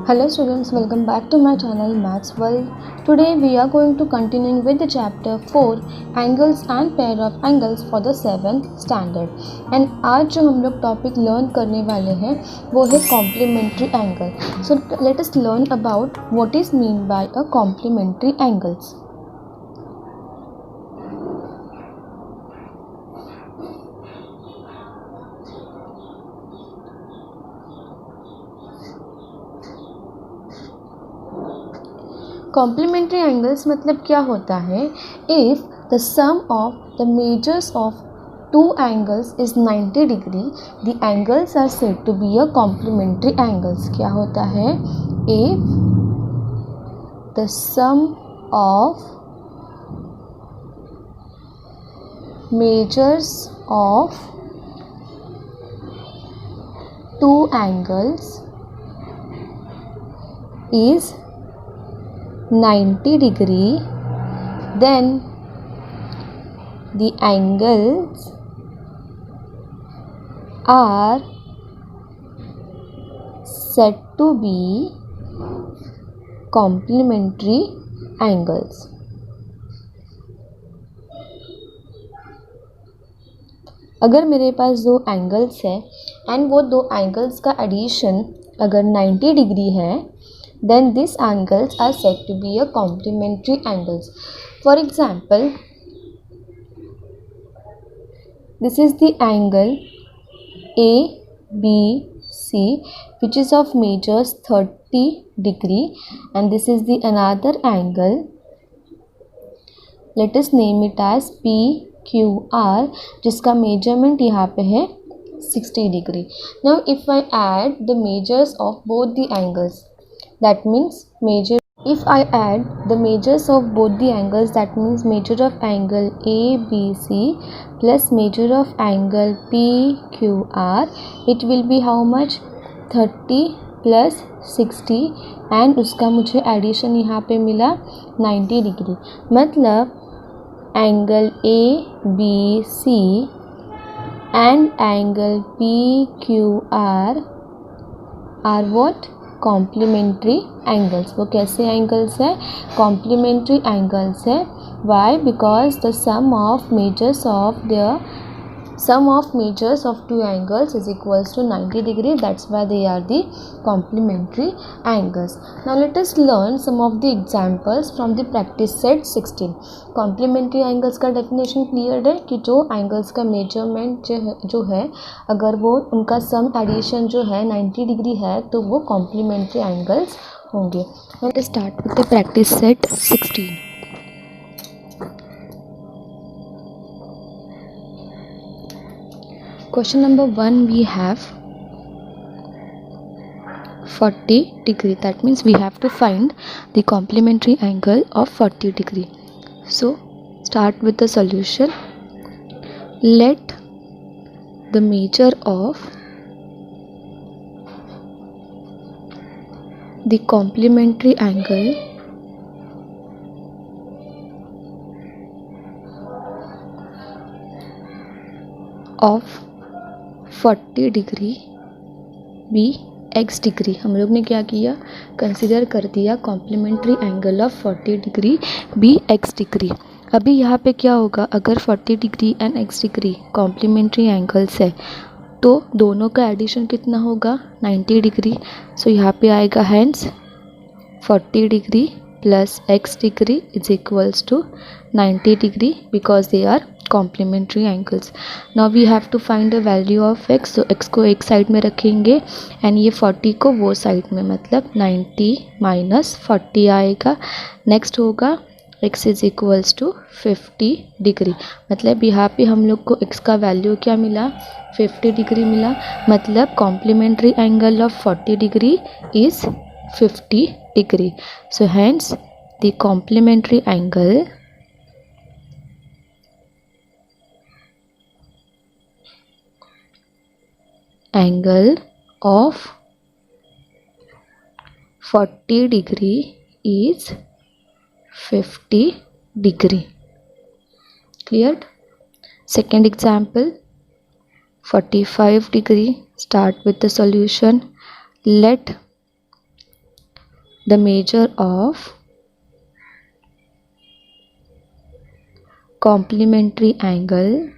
Hello students, welcome back to my channel Maths World. Today we are going to continue with the chapter 4 angles and pair of angles for the 7th standard. And आज जो हम लोग topic learn करने वाले हैं वो है complementary angle. So let us learn about what is mean by a complementary angles. Complementary angles मतलब क्या होता है? If the sum of the measures of two angles is 90 degree the angles are said to be a complementary angles. क्या होता है? If the sum of measures of two angles is 90 degree, then the angles are said to be complementary angles. अगर मेरे पास दो angles है and वो दो angles का एडिशन अगर 90 डिग्री है, then these angles are said to be a complementary angles. For example, this is the angle ABC which is of measures 30 degree, and this is the another angle, let us name it as PQR, जिसका measurement यहाँ पे है 60 degree. Now if I add the measures of both the angles, that means if I add the measures of both the angles, that means measure of angle ABC plus measure of angle PQR, it will be how much? 30 plus 60, and उसका मुझे addition यहाँ पे मिला 90 degree. मतलब angle ABC and angle PQR are what? Complementary angles. वो कैसे angles है? Complementary angles है. Why? Because the sum of measures of two angles is equals to 90 degree. That's why they are the complementary angles. Now let us learn some of the examples from the practice set 16. Complementary angles का definition clear है कि जो angles का measurement जो है अगर वो उनका सम एडिशन जो है 90 डिग्री है तो वो कॉम्प्लीमेंट्री एंगल्स होंगे. Let us start with the practice set 16. Question number 1, we have 40 degree. That means we have to find the complementary angle of 40 degree. So start with the solution. Let the measure of the complementary angle of 40 degree be x degree. हम लोग ने क्या किया? Consider कर दिया complementary angle of 40 degree be x degree. अभी यहाँ पे क्या होगा? अगर 40 degree and x degree complementary angles है तो दोनों का एडिशन कितना होगा? 90 डिग्री. सो यहाँ पे आएगा hence 40 degree plus x degree is equals to 90 degree because they are complementary angles. Now we have to find the value of x. so x को एक साइड में रखेंगे एंड ये 40 को वो साइड में, मतलब 90 माइनस 40 आएगा. नेक्स्ट होगा x is equals to 50 degree. मतलब यहाँ पे हम लोग को x का वैल्यू क्या मिला? 50 डिग्री मिला. मतलब complementary angle of 40 degree is 50 degree. So hence the complementary angle of 40 degree is 50 degree. Cleared? Second example, 45 degree. Start with the solution. Let the measure of complementary angle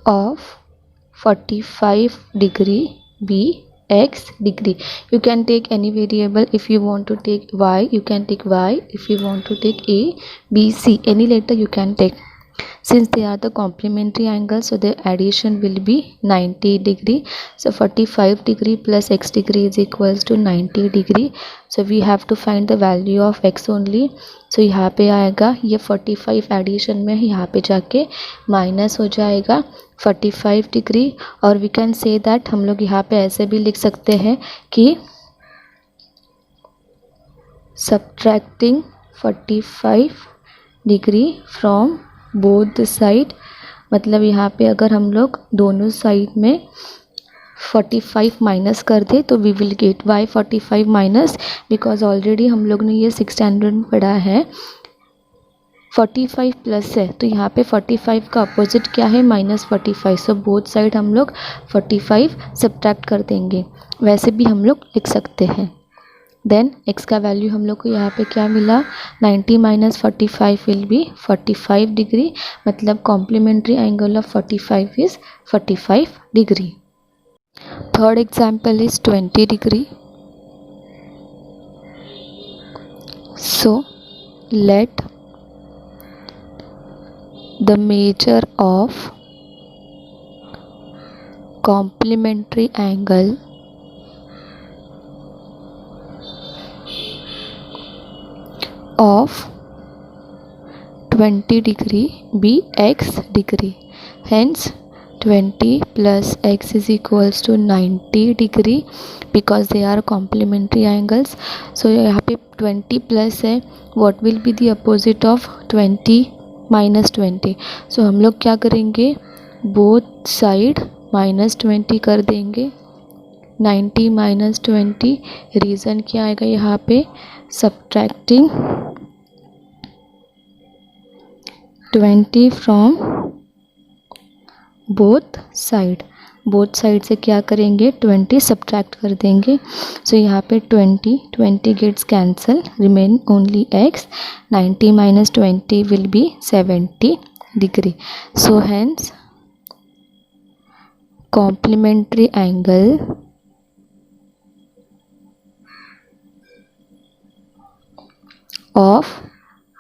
of 45 degree be x degree. You can take any variable. If you want to take y, you can take y. If you want to take a, b, c, any letter you can take. Since they are the complementary angles, so the addition will be 90 degree. So 45 degree plus x degree is equals to 90 degree. So we have to find the value of x only. So यहाँ पे आएगा ये 45 addition में यहाँ पे जाके minus हो जाएगा 45 डिग्री. और वी कैन से दैट हम लोग यहाँ पे ऐसे भी लिख सकते हैं कि subtracting 45 degree from both side. मतलब यहाँ पे अगर हम लोग दोनों साइड में 45 माइनस कर दे तो we will get y 45 minus, because already हम लोग ने ये 6 स्टैंडर्ड में पढ़ा है 45 प्लस है, तो यहाँ पे 45 का अपोजिट क्या है -45. सो बोथ साइड हम लोग 45 सब्ट्रैक्ट कर देंगे. वैसे भी हम लोग लिख सकते हैं. देन x का वैल्यू हम लोग को यहाँ पे क्या मिला 90 माइनस 45 विल बी 45 डिग्री. मतलब complementary angle of 45 is 45 degree. Third example is 20 degree. So let the measure of complementary angle of 20 degree be x degree. Hence 20 plus x is equals to 90 degree because they are complementary angles. So यहाँ पे 20 plus है. What will be the opposite of 20 minus 20? So हम लोग क्या करेंगे both side -20 कर देंगे. 90 minus 20 reason क्या आएगा यहाँ पे subtracting 20 from both side. Both side से क्या करेंगे 20 सब्ट्रैक्ट कर देंगे. सो यहाँ पे 20 gets cancel, remain only x. 90 minus 20 will be 70 degree. So hence complementary angle of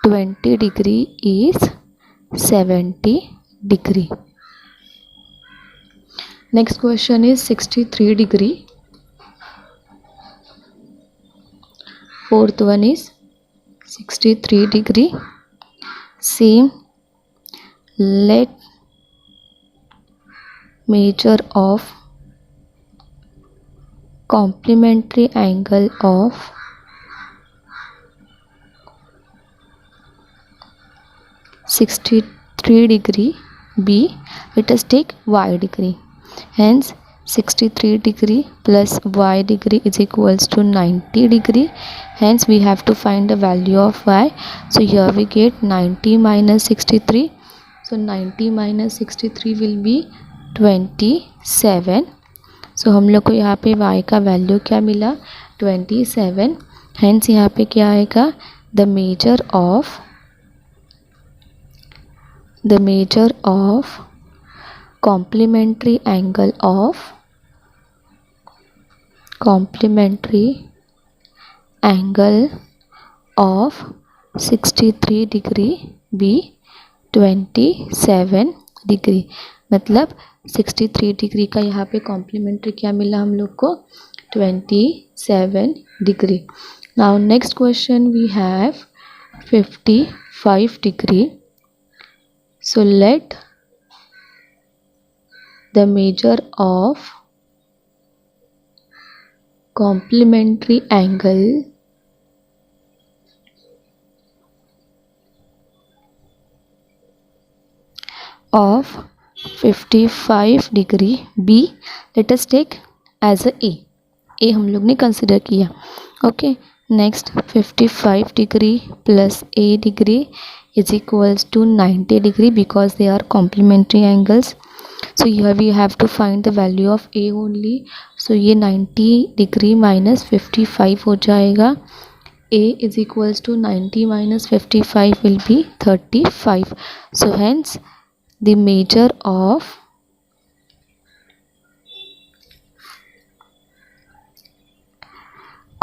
20 degree is 70 degree. Next question is 63 degree. Fourth one is 63 degree. Same. Let measure of complementary angle of 63 degree be, let us take y degree. Hence 63 degree plus y degree is equals to 90 degree. Hence we have to find the value of y. So here we get 90 minus 63. So 90 minus 63 will be 27. So हम लोग को यहाँ पे y का value क्या मिला 27. Hence यहाँ पे क्या आएगा the measure of complementary angle of 63 degree be 27 degree. मतलब 63 डिग्री का यहाँ पे कॉम्प्लीमेंट्री क्या मिला हम लोग को 27 degree. Now next question we have 55 degree. So let the measure of complementary angle of 55 degree B, let us take as a A हम लोग ने कंसिडर किया. Okay. Next 55 degree plus A degree is equals to 90 degree because they are complementary angles. So here we have to find the value of a only. So ये 90 degree minus 55 हो जाएगा. A is equals to 90 minus 55 will be 35. So hence the measure of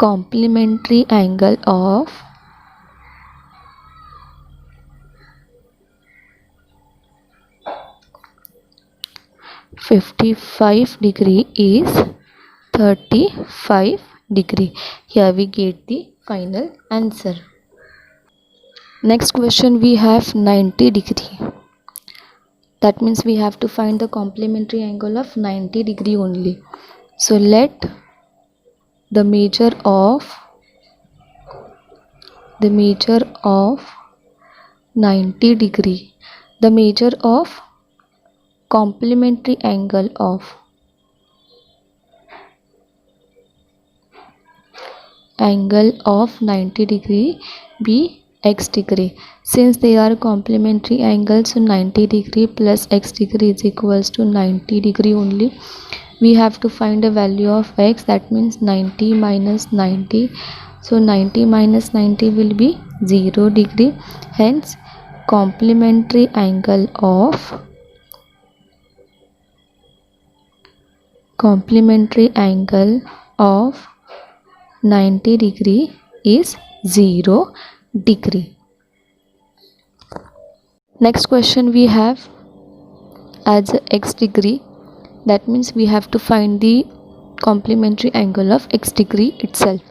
complementary angle of 55 degree is 35 degree. Here we get the final answer. Next question we have 90 degree. That means we have to find the complementary angle of 90 degree only. So let the measure of 90 degree, the measure of complementary angle of 90 degree be x degree. Since they are complementary angles, so 90 degree plus x degree is equals to 90 degree only. We have to find a value of x, that means 90 minus 90. So 90 minus 90 will be 0 degree. Hence complementary angle of 90 degree is 0 degree. Next question we have as x degree. That means we have to find the complementary angle of x degree itself.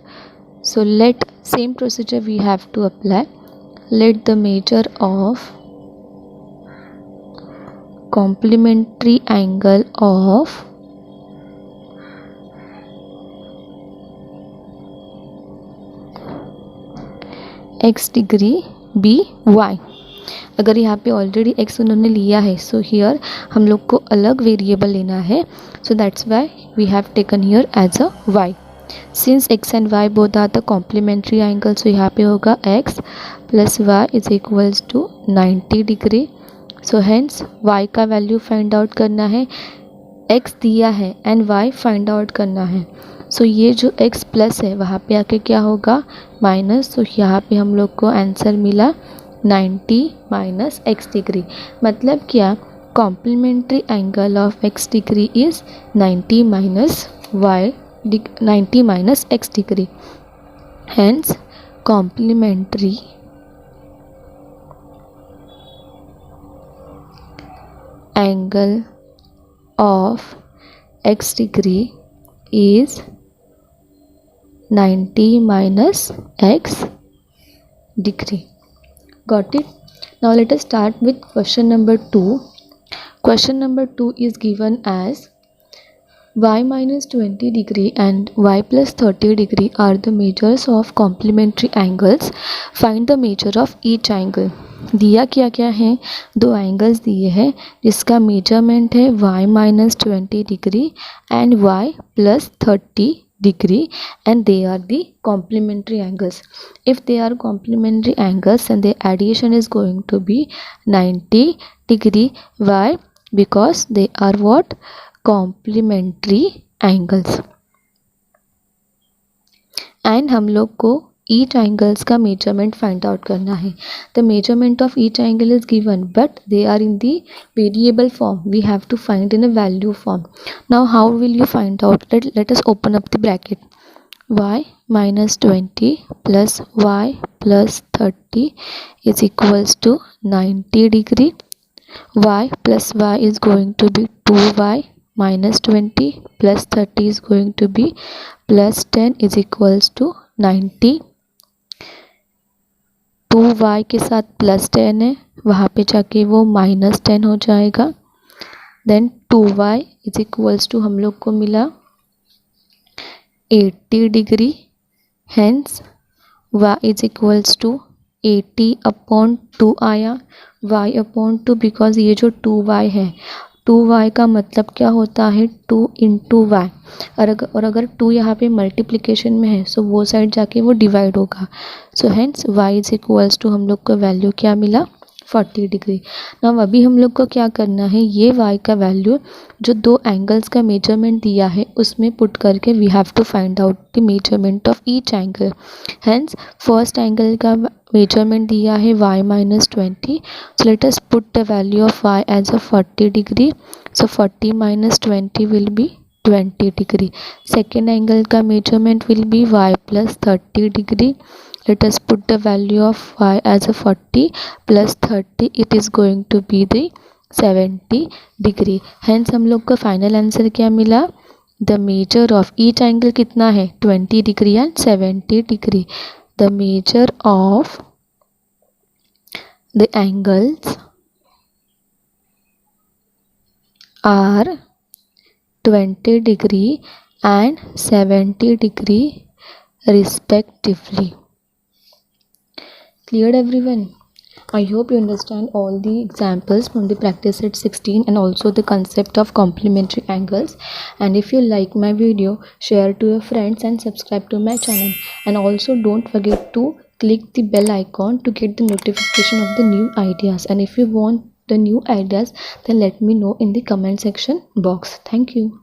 So let same procedure we have to apply. Let the measure of complementary angle of x degree be y. अगर यहाँ पे already x उन्होंने लिया है, so here हम लोग को अलग वेरिएबल लेना है. So that's why we have taken here as a y. Since x and y both are the complementary angle, so यहाँ पे होगा x plus y is equals to 90 degree. So hence y का value find out करना है, x दिया है and y find out करना है. सो ये जो x प्लस है वहाँ पे आके क्या होगा माइनस. तो यहाँ पे हम लोग को आंसर मिला 90 माइनस x डिग्री. मतलब क्या, complementary angle of x degree is 90 minus x degree. Hence complementary angle of x degree is 90 minus x degree. Got it? Now let us start with question number 2. Question number 2 is given as y minus 20 degree and y plus 30 degree are the measures of complementary angles. Find the measure of each angle. दिया क्या क्या है, दो angles दिए हैं जिसका measurement है y minus 20 degree and y plus 30 degree, and they are the complementary angles. If they are complementary angles, then the addition is going to be 90 degree. Why? Because they are what? Complementary angles. And हम लोग को each angles का measurement find out करना है. The measurement of each angle is given, but they are in the variable form. We have to find in a value form. Now how will you find out? Let us open up the bracket. Y minus 20 plus y plus 30 is equals to 90 degree. Y plus y is going to be 2y minus 20 plus 30 is going to be plus 10 is equals to 90. 2y के साथ plus 10 है, वहाँ पे जाके वो minus 10 हो जाएगा. Then 2y is equals to हम लोग को मिला 80 degree. Hence y is equals to 80 upon 2 आया, y अपॉन 2 बिकॉज ये जो 2y है, 2y का मतलब क्या होता है 2 इंटू वाई. और अगर 2 यहाँ पे मल्टीप्लिकेशन में है, सो वो साइड जाके वो डिवाइड होगा. So hence y is equals to हम लोग को वैल्यू क्या मिला 40 डिग्री। नाउ अभी हम लोग को क्या करना है, ये y का वैल्यू जो दो एंगल्स का मेजरमेंट दिया है उसमें पुट करके we have to find out the measurement of each angle. Hence first angle का मेजरमेंट दिया है y minus 20, so let us put the value of y as a 40 degree, so 40 minus 20 will be 20 degree. Second angle का measurement will be y plus 30 degree. Let us put the value of y as a 40 plus 30, it is going to be the 70 degree. Hence हम लोग का final answer क्या मिला, the measure of each angle कितना है 20 degree and 70 degree. The measure of the angles are 20 degree and 70 degree respectively. Cleared everyone? I hope you understand all the examples from the practice set 16 and also the concept of complementary angles. And if you like my video, share to your friends and subscribe to my channel. And also don't forget to click the bell icon to get the notification of the new ideas. And if you want the new ideas, then let me know in the comment section box. Thank you.